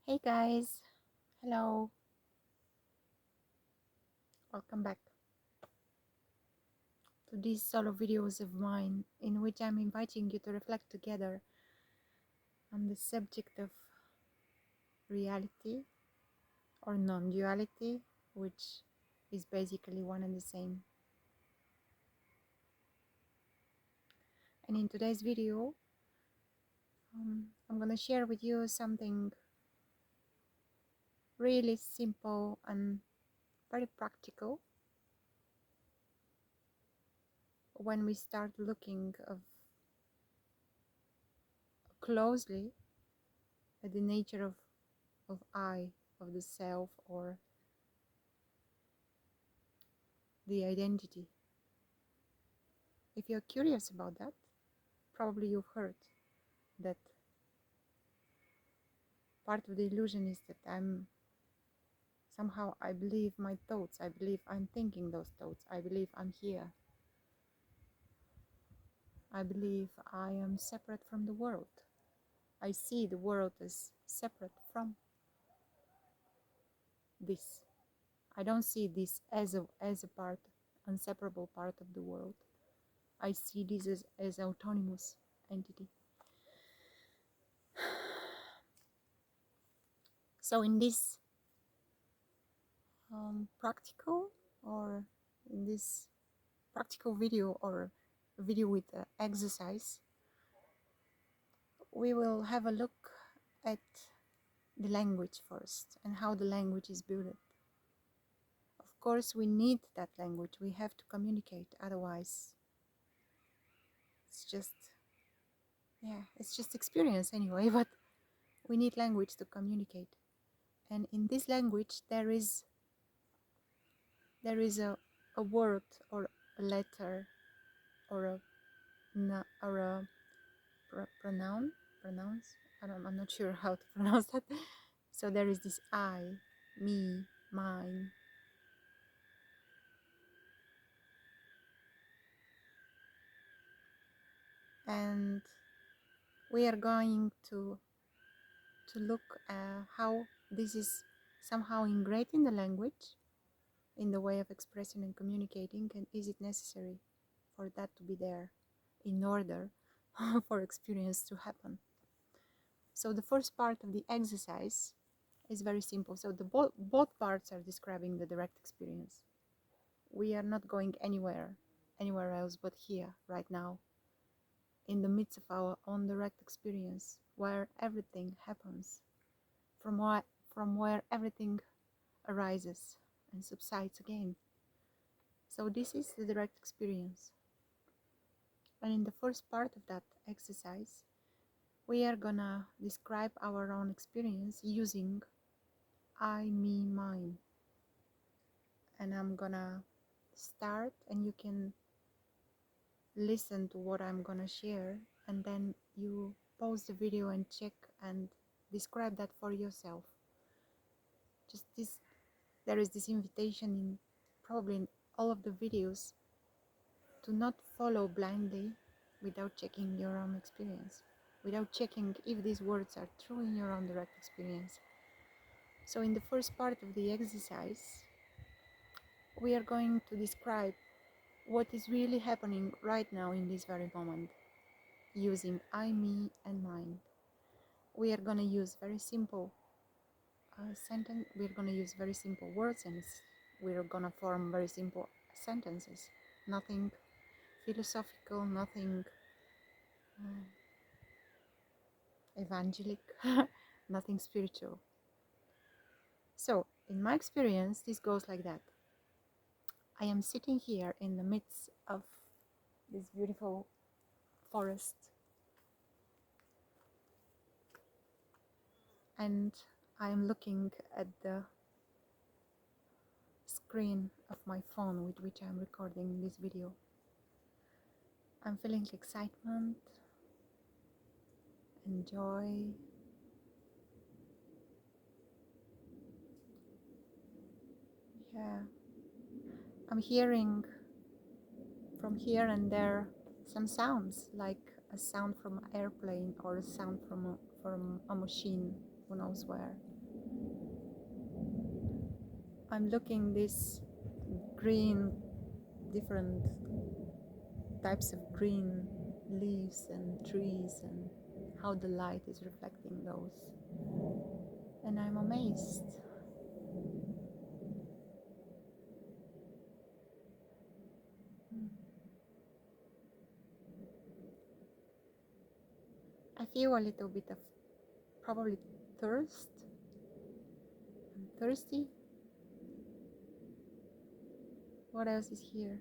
Hey guys, hello, welcome back to these solo videos of mine in which I'm inviting you to reflect together on the subject of reality or non-duality, which is basically one and the same. And in today's video, I'm going to share with you something really simple and very practical when we start looking closely at the nature of I, of the self, or the identity. If you're curious about that, probably you've heard that part of the illusion is that I believe my thoughts, I believe I'm thinking those thoughts, I believe I'm here, I believe I am separate from the world. I see the world as separate from this. I don't see this as a part, inseparable part of the world. I see this as autonomous entity. So in this practical or in this practical video or video with exercise, we will have a look at the language first and how the language is built. Of course, we need that language. We have to communicate. Otherwise, it's just experience anyway, but we need language to communicate. And in this language, there is a word or a letter or a pronounce. I'm not sure how to pronounce that. So there is this I, me, mine. And we are going to look at how this is somehow ingrained in the language, in the way of expressing and communicating, and is it necessary for that to be there in order for experience to happen. So the first part of the exercise is very simple. So the both parts are describing the direct experience. We are not going anywhere else but here, right now, in the midst of our own direct experience, where everything happens, from where everything arises and subsides again. So this is the direct experience. And in the first part of that exercise, we are gonna describe our own experience using I, me, mine. And I'm gonna start, and you can listen to what I'm gonna share, and then you pause the video and check and describe that for yourself. Just this, there is this invitation in probably in all of the videos to not follow blindly without checking your own experience, without checking if these words are true in your own direct experience. So in the first part of the exercise, we are going to describe what is really happening right now in this very moment, using I, me, and mine. We are going to use very simple sentence. We're going to use very simple words, and we're going to form very simple sentences. Nothing philosophical, nothing evangelic, nothing spiritual. So, in my experience, this goes like that. I am sitting here in the midst of this beautiful forest, and I am looking at the screen of my phone with which I'm recording this video. I'm feeling excitement and joy. Yeah, I'm hearing from here and there some sounds, like a sound from an airplane or a sound from a machine, who knows where. I'm looking this green, different types of green leaves and trees and how the light is reflecting those. And I'm amazed. I feel a little bit of probably thirst. I'm thirsty. What else is here?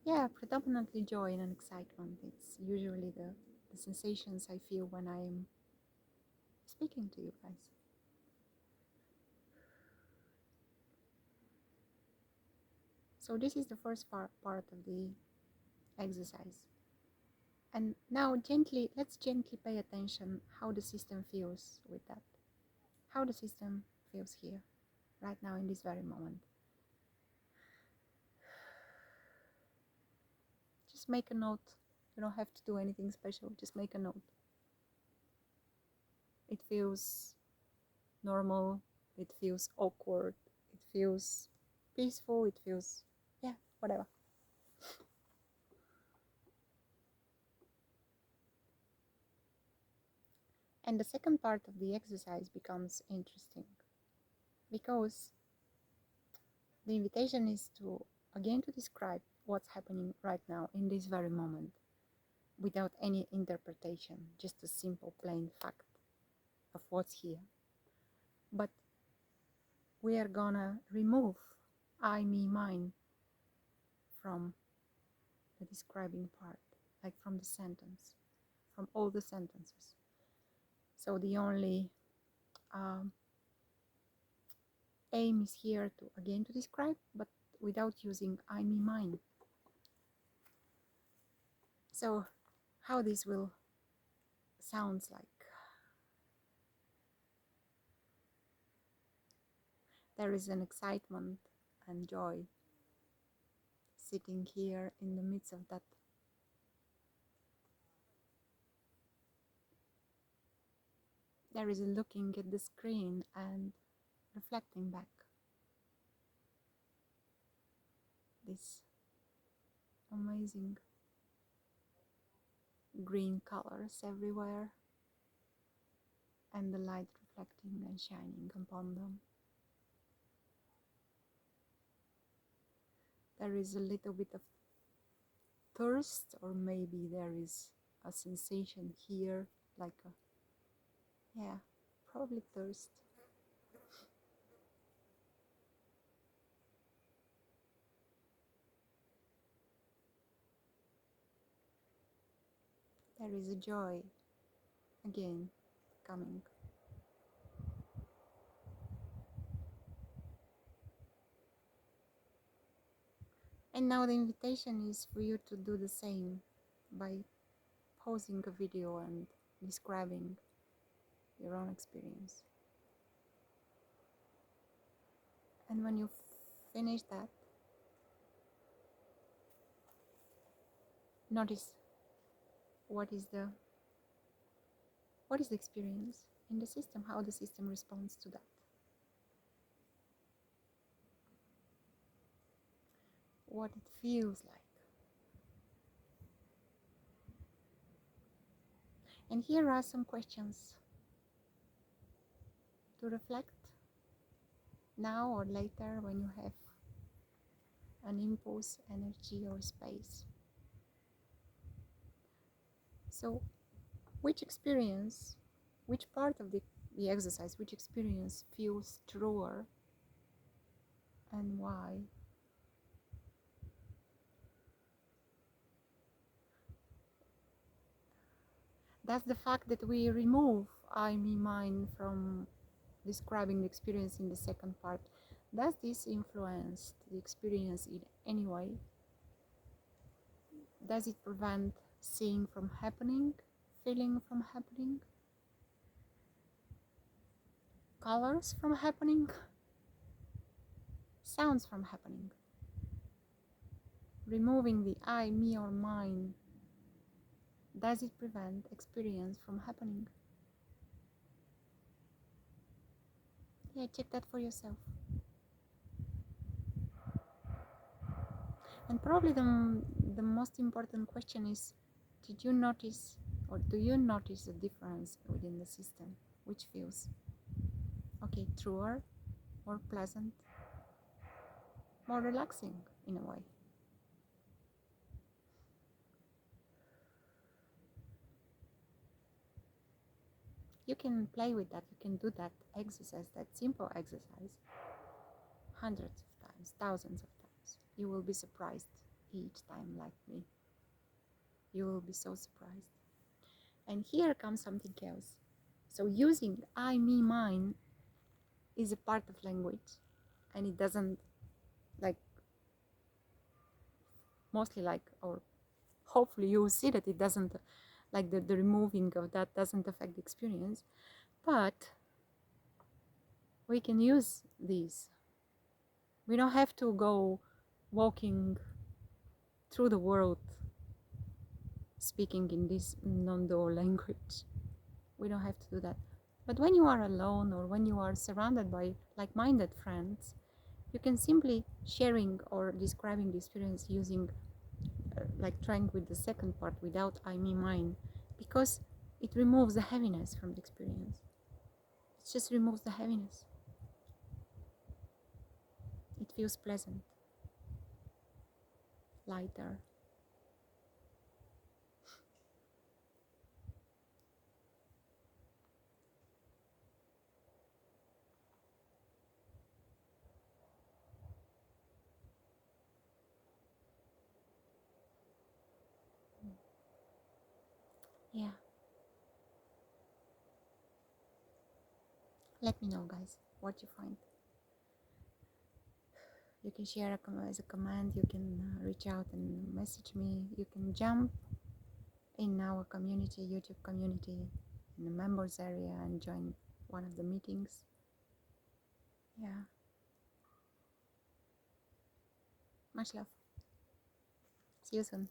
Yeah, predominantly joy and excitement. It's usually the sensations I feel when I'm speaking to you guys. So this is the first part of the exercise. And now let's gently pay attention how the system feels with that. How the system feels here, right now in this very moment. Just make a note. You don't have to do anything special, just make a note. It feels normal, it feels awkward, it feels peaceful, it feels, yeah, whatever. And the second part of the exercise becomes interesting because the invitation is to describe what's happening right now in this very moment without any interpretation, just a simple plain fact of what's here. But we are gonna remove I, me, mine from the describing part, like from the sentence, from all the sentences. So the only aim is here to describe, but without using I, me, mine. So how this will sounds like. There is an excitement and joy sitting here in the midst of that. There is a looking at the screen and reflecting back. This amazing green colors everywhere and the light reflecting and shining upon them. There is a little bit of thirst, or maybe there is a sensation here, like a, yeah, probably thirst. There is a joy again coming. And now the invitation is for you to do the same by pausing a video and describing your own experience. And when you finish that, notice what is the experience in the system, how the system responds to that. What it feels like. And here are some questions to reflect now or later when you have an impulse, energy, or space. So, which experience, which part of the exercise, which experience feels truer and why? Does the fact that we remove I, me, mine from describing the experience in the second part, does this influence the experience in any way? Does it prevent seeing from happening, feeling from happening, colors from happening, sounds from happening? Removing the I, me, or mine, does it prevent experience from happening? Yeah, check that for yourself. And probably the most important question is, did you notice or do you notice a difference within the system? Which feels, okay, truer, more pleasant, more relaxing in a way? You can play with that, you can do that exercise, that simple exercise, hundreds of times, thousands of times. You will be surprised each time, like me. You will be so surprised. And here comes something else. So using I, me, mine is a part of language, and it doesn't, like, mostly like, or hopefully you will see that it doesn't, like the removing of that doesn't affect the experience, but we can use these. We don't have to go walking through the world speaking in this non-dual language. We don't have to do that. But when you are alone or when you are surrounded by like-minded friends, you can simply sharing or describing the experience using like trying with the second part without I, me, mine, because it removes the heaviness from the experience. It just removes the heaviness. It feels pleasant, lighter. Yeah. Let me know, guys, what you find. You can share as a command, you can reach out and message me, you can jump in our community, YouTube community, in the members area and join one of the meetings. Yeah. Much love. See you soon.